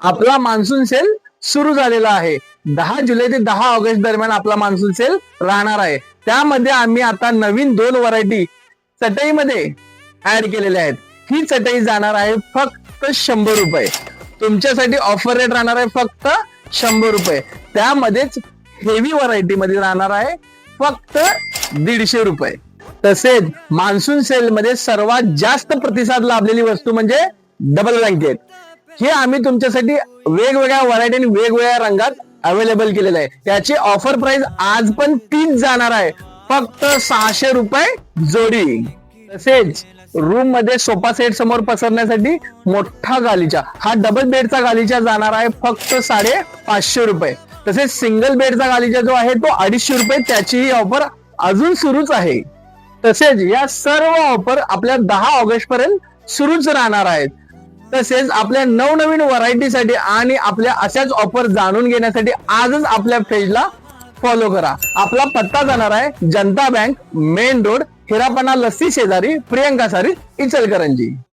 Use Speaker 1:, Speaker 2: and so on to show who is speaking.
Speaker 1: आपला monsoon sale सुरू झालेला आहे. 10 जुलै ते 10 ऑगस्ट दरम्यान आपला मान्सून सेल राहणार आहे. त्यामध्ये आम्ही आता नवीन 2 व्हरायटी चटईमध्ये ऍड केलेल्या आहेत. ही चटई जाणार आहे फक्त 100 रुपये. तुमच्यासाठी ऑफर रेट राहणार आहे फक्त 100 रुपये. त्यामध्येच हेवी व्हरायटी मध्ये राहणार आहे फक्त 150 रुपये. तसेच मान्सून सेल मध्ये सर्वात जास्त प्रतिसाद लाभलेली वस्तू म्हणजे डबल ब्लँकेट. हे आम्ही तुमच्यासाठी वेगवेगळ्या व्हरायटी आणि वेगवेगळ्या रंगात अवेलेबल केलेलं आहे. त्याची ऑफर प्राइस आज पण तीच जाणार आहे फक्त 600 रुपये जोडी. तसेच रूम मध्ये सोफा सेट समोर पसरण्यासाठी मोठा गालिचा, हा डबल बेडचा गालिचा जाणार आहे फक्त 550 रुपये. तसेच सिंगल बेडचा गालिचा जो आहे तो 250 रुपये. त्याची ऑफर अजून सुरूच आहे. तसेच या सर्व ऑफर आपल्या 10 ऑगस्ट पर्यंत सुरूच राहणार आहेत. तसेच आपल्या नवनवीन व्हरायटीसाठी आणि आपल्या अशाच ऑफर जाणून घेण्यासाठी आजच आपल्या पेजला फॉलो करा. आपला पत्ता जाणार आहे जनता बँक, मेन रोड, हिरापणा लस्सी शेजारी, प्रियंका सारी, इचलकरंजी.